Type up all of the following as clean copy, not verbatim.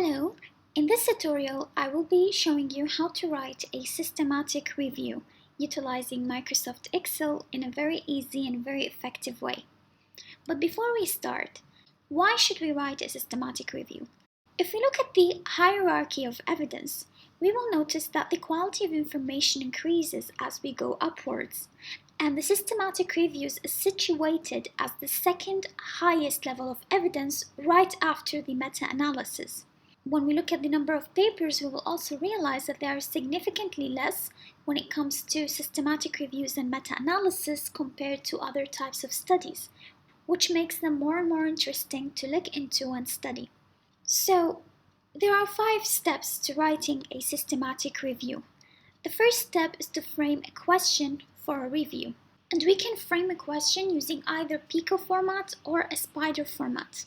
Hello, in this tutorial I will be showing you how to write a systematic review utilizing Microsoft Excel in a very easy and very effective way. But before we start, why should we write a systematic review? If we look at the hierarchy of evidence, we will notice that the quality of information increases as we go upwards, and the systematic reviews is situated as the second highest level of evidence right after the meta-analysis. When we look at the number of papers, we will also realize that there are significantly less when it comes to systematic reviews and meta-analysis compared to other types of studies, which makes them more and more interesting to look into and study. So, there are 5 steps to writing a systematic review. The first step is to frame a question for a review. And we can frame a question using either PICO format or a spider format.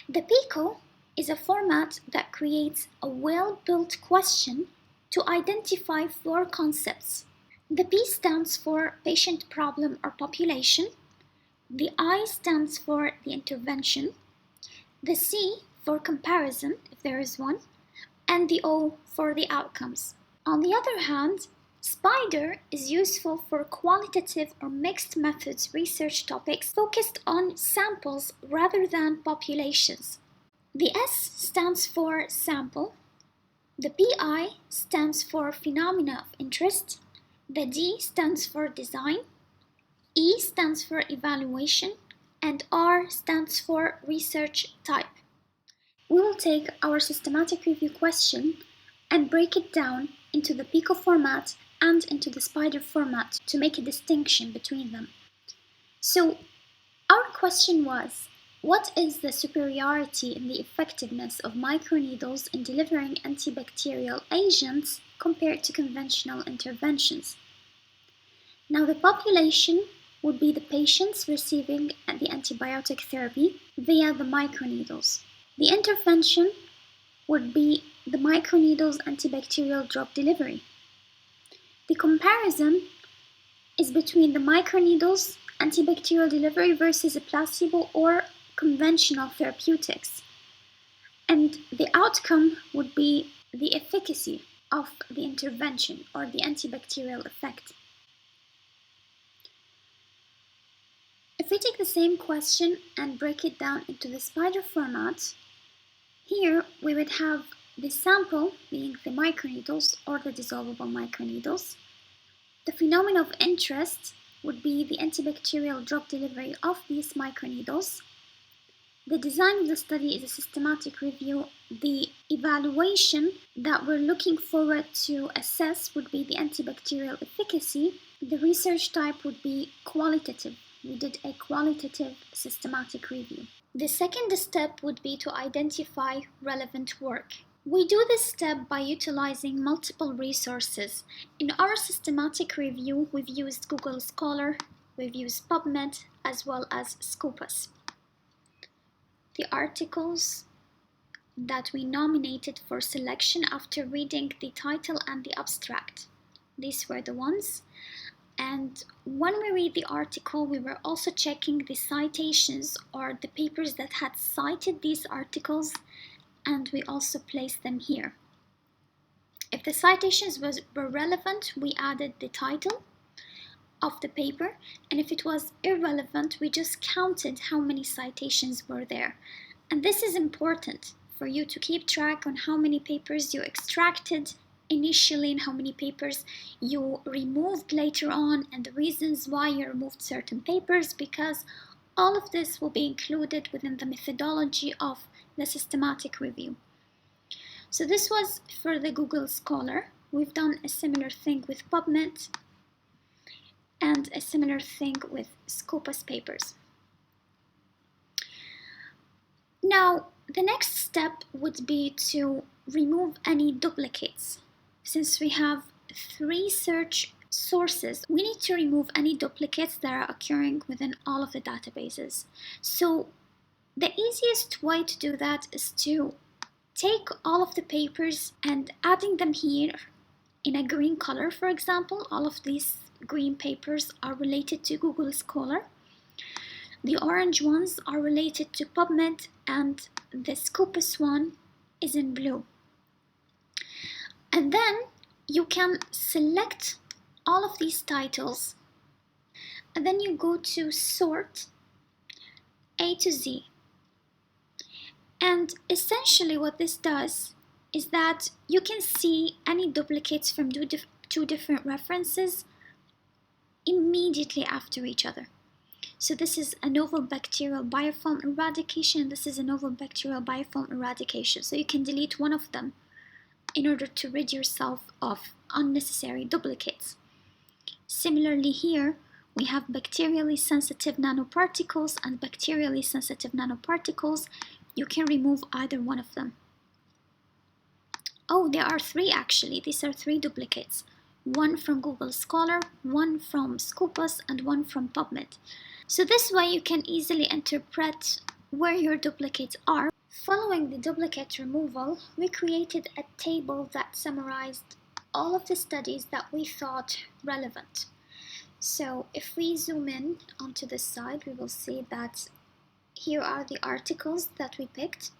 The PICO is a format that creates a well-built question to identify 4 concepts. The P stands for patient, problem, or population. The I stands for the intervention. The C for comparison, if there is one. And the O for the outcomes. On the other hand, SPIDER is useful for qualitative or mixed methods research topics focused on samples rather than populations. The S stands for sample, the PI stands for phenomena of interest, the D stands for design, E stands for evaluation, and R stands for research type. We will take our systematic review question and break it down into the PICO format and into the SPIDER format to make a distinction between them. So, our question was, what is the superiority in the effectiveness of microneedles in delivering antibacterial agents compared to conventional interventions? Now, the population would be the patients receiving the antibiotic therapy via the microneedles. The intervention would be the microneedles antibacterial drug delivery. The comparison is between the microneedles antibacterial delivery versus a placebo or conventional therapeutics. And the outcome would be the efficacy of the intervention or the antibacterial effect. If we take the same question and break it down into the SPIDER format, here we would have the sample being the microneedles or the dissolvable microneedles. The phenomena of interest would be the antibacterial drug delivery of these microneedles. The design of the study is a systematic review. The evaluation that we're looking forward to assess would be the antibacterial efficacy. The research type would be qualitative. We did a qualitative systematic review. The second step would be to identify relevant work. We do this step by utilizing multiple resources. In our systematic review, we've used Google Scholar, we've used PubMed, as well as Scopus. The articles that we nominated for selection after reading the title and the abstract. These were the ones. And when we read the article, we were also checking the citations or the papers that had cited these articles, and we also placed them here. If the citations were relevant, we added the title of the paper, and if it was irrelevant, we just counted how many citations were there. And this is important for you to keep track on how many papers you extracted initially and how many papers you removed later on and the reasons why you removed certain papers, because all of this will be included within the methodology of the systematic review. So this was for the Google Scholar. We've done a similar thing with PubMed and a similar thing with Scopus papers. Now, the next step would be to remove any duplicates. Since we have 3 search sources, we need to remove any duplicates that are occurring within all of the databases. So the easiest way to do that is to take all of the papers and adding them here in a green color, for example. All of these green papers are related to Google Scholar. The orange ones are related to PubMed, and the Scopus one is in blue. And then you can select all of these titles, and then you go to sort A to Z. And essentially what this does is that you can see any duplicates from two different references immediately after each other. So this is a novel bacterial biofilm eradication, and this is a novel bacterial biofilm eradication. So you can delete one of them in order to rid yourself of unnecessary duplicates. Similarly here, we have bacterially sensitive nanoparticles and bacterially sensitive nanoparticles. You can remove either one of them. Oh, there are three actually. These are three duplicates. One from Google Scholar, one from Scopus, and one from PubMed. So this way you can easily interpret where your duplicates are. Following the duplicate removal, we created a table that summarized all of the studies that we thought relevant. So if we zoom in onto this side, we will see that here are the articles that we picked,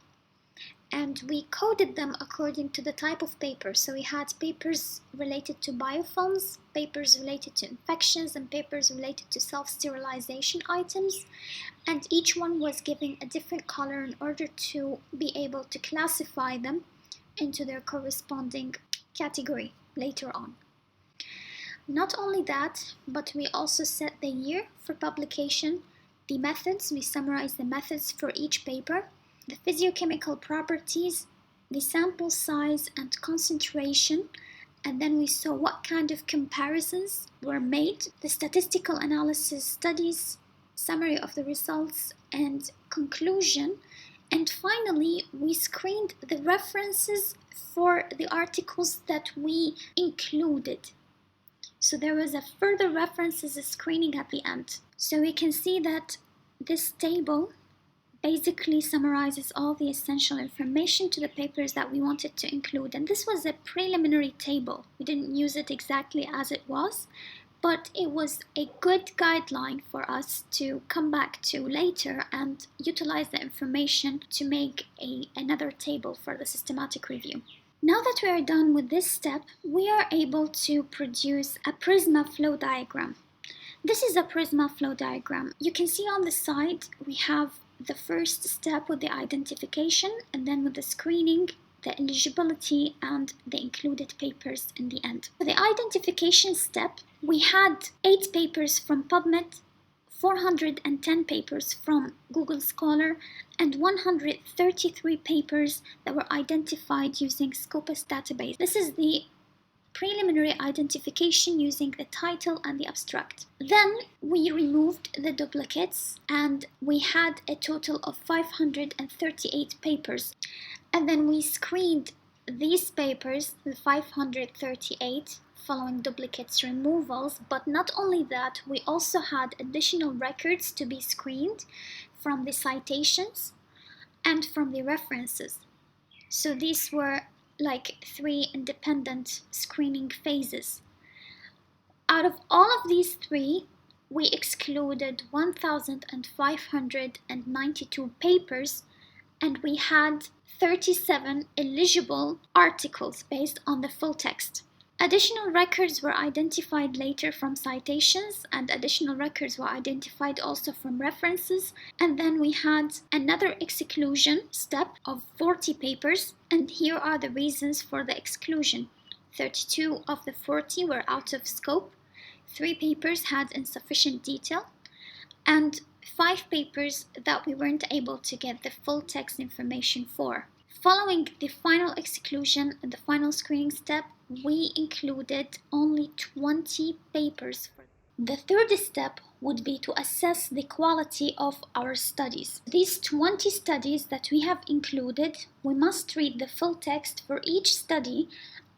and we coded them according to the type of paper. So we had papers related to biofilms, papers related to infections, and papers related to self-sterilization items. And each one was given a different color in order to be able to classify them into their corresponding category later on. Not only that, but we also set the year for publication, the methods, we summarized the methods for each paper, the physiochemical properties, the sample size and concentration, and then we saw what kind of comparisons were made, the statistical analysis studies, summary of the results, and conclusion. And finally, we screened the references for the articles that we included. So there was a further references screening at the end. So we can see that this table basically summarizes all the essential information to the papers that we wanted to include. And this was a preliminary table. We didn't use it exactly as it was, but it was a good guideline for us to come back to later and utilize the information to make another table for the systematic review. Now that we are done with this step, we are able to produce a PRISMA flow diagram. This is a PRISMA flow diagram. You can see on the side we have the first step with the identification, and then with the screening, the eligibility, and the included papers in the end. For the identification step, we had 8 papers from PubMed, 410 papers from Google Scholar, and 133 papers that were identified using Scopus database. This is the preliminary identification using the title and the abstract. Then we removed the duplicates, and we had a total of 538 papers. And then we screened these papers, the 538, following duplicates removals. But not only that, we also had additional records to be screened from the citations and from the references. So these were like 3 independent screening phases. Out of all of these 3, we excluded 1,592 papers, and we had 37 eligible articles based on the full text. Additional records were identified later from citations, and additional records were identified also from references. And then we had another exclusion step of 40 papers, and here are the reasons for the exclusion. 32 of the 40 were out of scope, 3 papers had insufficient detail, and 5 papers that we weren't able to get the full text information for. Following the final exclusion and the final screening step, we included only 20 papers. The third step would be to assess the quality of our studies. These 20 studies that we have included, we must read the full text for each study,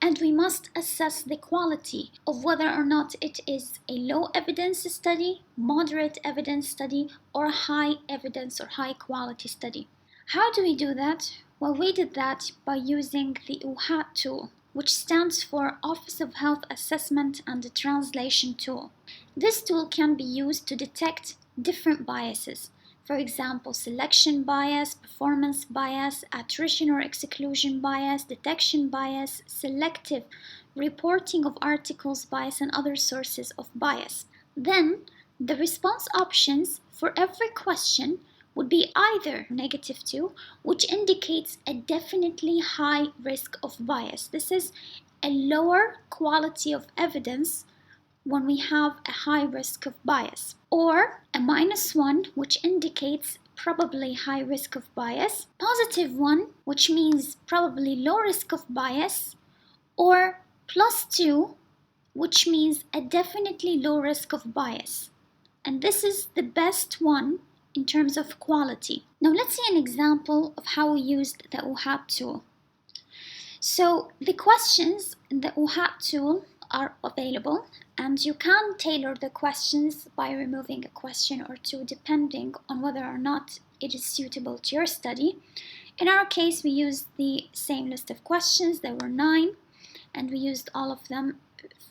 and we must assess the quality of whether or not it is a low evidence study, moderate evidence study, or high evidence or high quality study. How do we do that? Well, we did that by using the OHAT tool, which stands for Office of Health Assessment and Translation Tool. This tool can be used to detect different biases. For example, selection bias, performance bias, attrition or exclusion bias, detection bias, selective reporting of articles bias, and other sources of bias. Then, the response options for every question would be either -2, which indicates a definitely high risk of bias. This is a lower quality of evidence when we have a high risk of bias, or a -1, which indicates probably high risk of bias, +1, which means probably low risk of bias, or +2, which means a definitely low risk of bias. And this is the best one in terms of quality. Now let's see an example of how we used the OHAT tool. So the questions in the OHAT tool are available, and you can tailor the questions by removing a question or two depending on whether or not it is suitable to your study. In our case, we used the same list of questions. There were 9, and we used all of them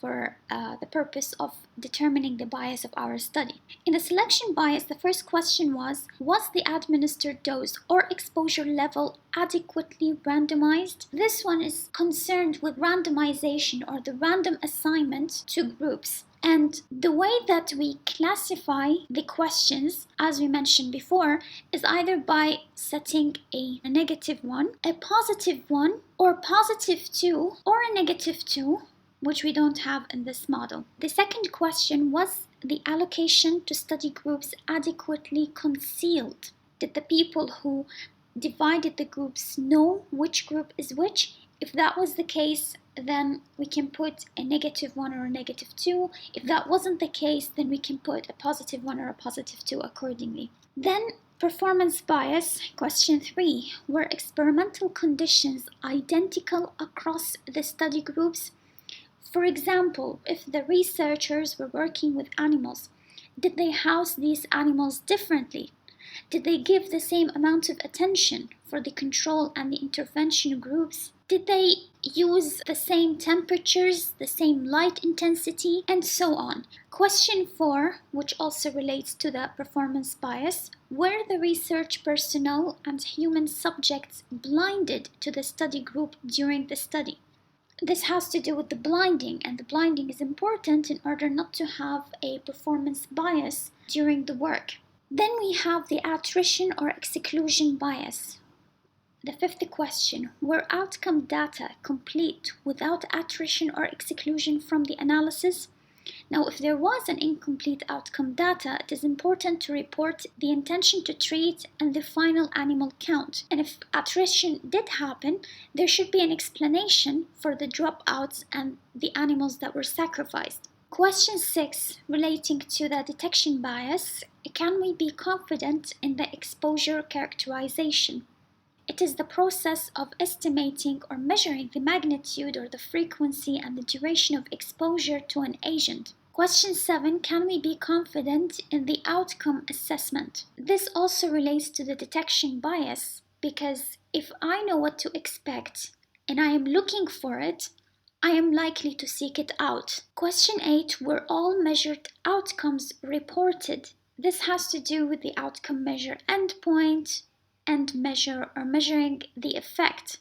for the purpose of determining the bias of our study. In the selection bias, the first question was the administered dose or exposure level adequately randomized? This one is concerned with randomization or the random assignment to groups. And the way that we classify the questions, as we mentioned before, is either by setting a -1, a +1, or +2, or a -2, which we don't have in this model. The second question was the allocation to study groups adequately concealed. Did the people who divided the groups know which group is which? If that was the case, then we can put a -1 or a -2. If that wasn't the case, then we can put a +1 or a +2 accordingly. Then performance bias, question 3. Were experimental conditions identical across the study groups? For example, if the researchers were working with animals, did they house these animals differently? Did they give the same amount of attention for the control and the intervention groups? Did they use the same temperatures, the same light intensity, and so on? Question 4, which also relates to the performance bias, were the research personnel and human subjects blinded to the study group during the study? This has to do with the blinding, and the blinding is important in order not to have a performance bias during the work. Then we have the attrition or exclusion bias. The fifth question, were outcome data complete without attrition or exclusion from the analysis? Now, if there was an incomplete outcome data, it is important to report the intention to treat and the final animal count. And if attrition did happen, there should be an explanation for the dropouts and the animals that were sacrificed. Question 6, relating to the detection bias, can we be confident in the exposure characterization? It is the process of estimating or measuring the magnitude or the frequency and the duration of exposure to an agent. Question 7, can we be confident in the outcome assessment? This also relates to the detection bias, because if I know what to expect and I am looking for it, I am likely to seek it out. Question 8, were all measured outcomes reported? This has to do with the outcome measure endpoint and measure or measuring the effect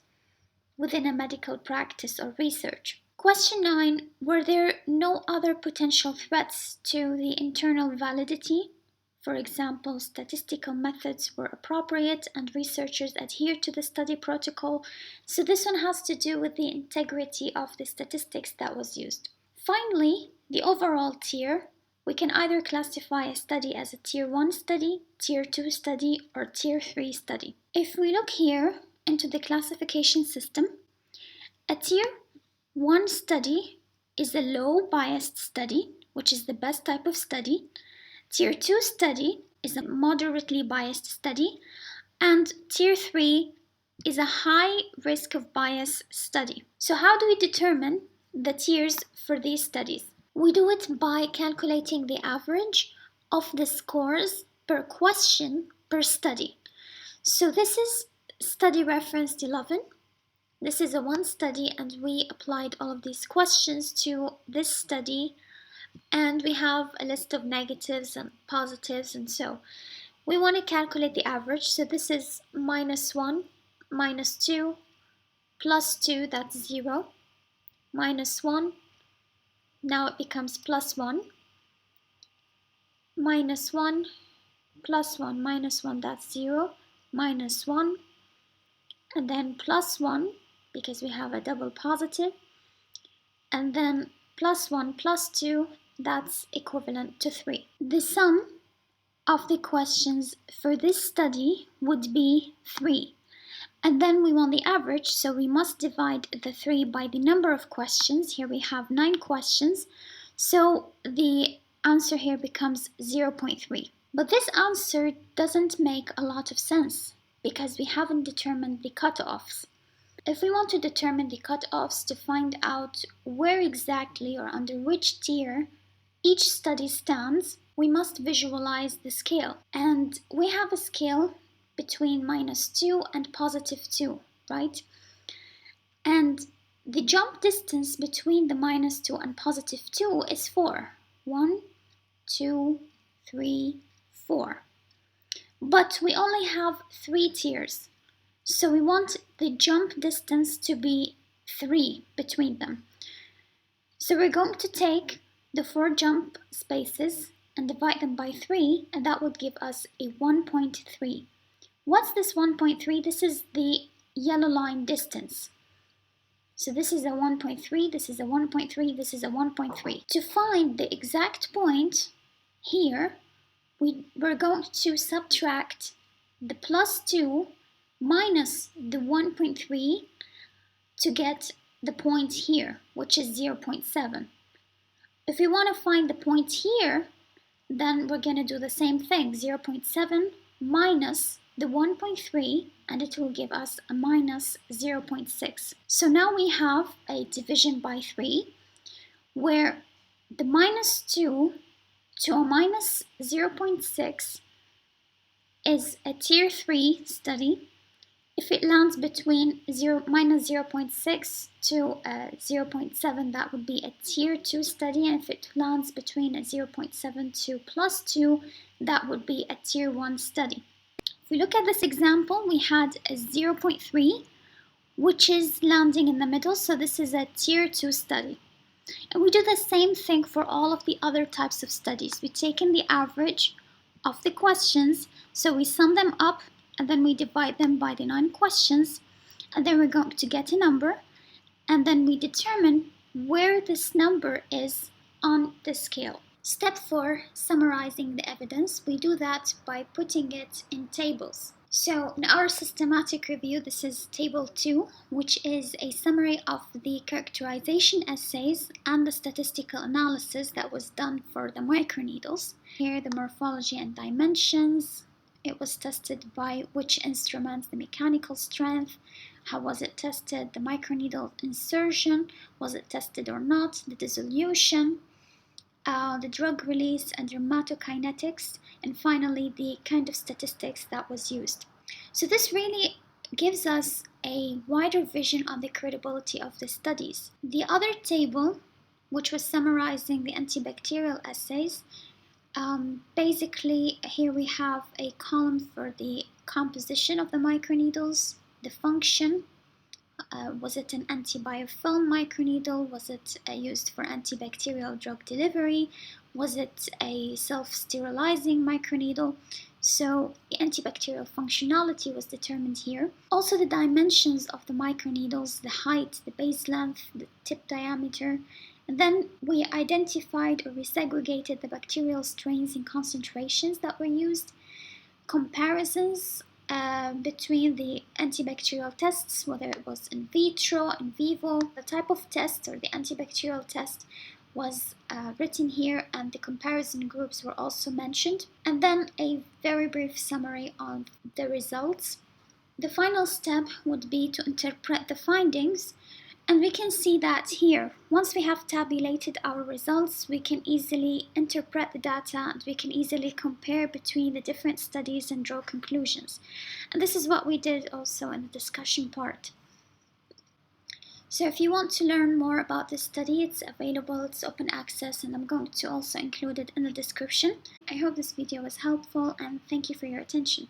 within a medical practice or research. Question 9, were there no other potential threats to the internal validity? For example, statistical methods were appropriate and researchers adhered to the study protocol. So this one has to do with the integrity of the statistics that was used. Finally, the overall tier. We can either classify a study as a Tier 1 study, Tier 2 study, or Tier 3 study. If we look here into the classification system, a Tier 1 study is a low-biased study, which is the best type of study. Tier 2 study is a moderately biased study, and Tier 3 is a high risk of bias study. So how do we determine the tiers for these studies? We do it by calculating the average of the scores per question per study. So this is study reference 11. This is a one study, and we applied all of these questions to this study, and we have a list of negatives and positives, and so We want to calculate the average, so this is -1, -2, +2, that's 0, -1, now it becomes +1, -1, +1, -1, that's 0, -1, and then +1, because we have a double positive, and then +1, +2, that's equivalent to 3. The sum of the questions for this study would be 3. And then we want the average, so we must divide the 3 by the number of questions. Here we have 9 questions, so the answer here becomes 0.3. But this answer doesn't make a lot of sense because we haven't determined the cutoffs. If we want to determine the cutoffs to find out where exactly or under which tier each study stands, we must visualize the scale. And we have a scale between -2 and +2, right? And the jump distance between the -2 and +2 is 4. 1, 2, 3, 4. But we only have 3 tiers. So we want the jump distance to be 3 between them. So we're going to take the 4 jump spaces and divide them by 3, and that would give us a 1.3. What's this 1.3? This is the yellow line distance. So this is a 1.3, this is a 1.3, this is a 1.3. To find the exact point here, we're going to subtract the +2 minus the 1.3 to get the point here, which is 0.7. If we want to find the point here, then we're going to do the same thing, 0.7 minus the 1.3, and it will give us a minus 0.6. So now we have a division by 3, where the -2 to a minus 0.6 is a tier 3 study. If it lands between minus 0.6 to 0.7, that would be a tier 2 study, and if it lands between 0.7 to +2, that would be a tier 1 study. If we look at this example, we had a 0.3, which is landing in the middle, so this is a tier 2 study. And we do the same thing for all of the other types of studies. We've taken the average of the questions, so we sum them up, and then we divide them by the 9 questions, and then we're going to get a number, and then we determine where this number is on the scale. Step 4, summarizing the evidence. We do that by putting it in tables. So in our systematic review, this is table 2, which is a summary of the characterization essays and the statistical analysis that was done for the microneedles. Here the morphology and dimensions. It was tested by which instruments, the mechanical strength, how was it tested, the microneedle insertion, was it tested or not, the dissolution, the drug release and dermatokinetics, and finally the kind of statistics that was used. So this really gives us a wider vision on the credibility of the studies. The other table, which was summarizing the antibacterial assays, basically here we have a column for the composition of the microneedles, the function. Was it an antibiofilm microneedle? Was it used for antibacterial drug delivery? Was it a self-sterilizing microneedle? So the antibacterial functionality was determined here. Also the dimensions of the microneedles, the height, the base length, the tip diameter. And then we identified or we segregated the bacterial strains and concentrations that were used. Comparisons between the antibacterial tests, whether it was in vitro, in vivo, the type of test or the antibacterial test was written here, and the comparison groups were also mentioned. And then a very brief summary of the results. The final step would be to interpret the findings, and we can see that here, once we have tabulated our results, we can easily interpret the data and we can easily compare between the different studies and draw conclusions. And this is what we did also in the discussion part. So if you want to learn more about this study, it's available, it's open access, and I'm going to also include it in the description. I hope this video was helpful, and thank you for your attention.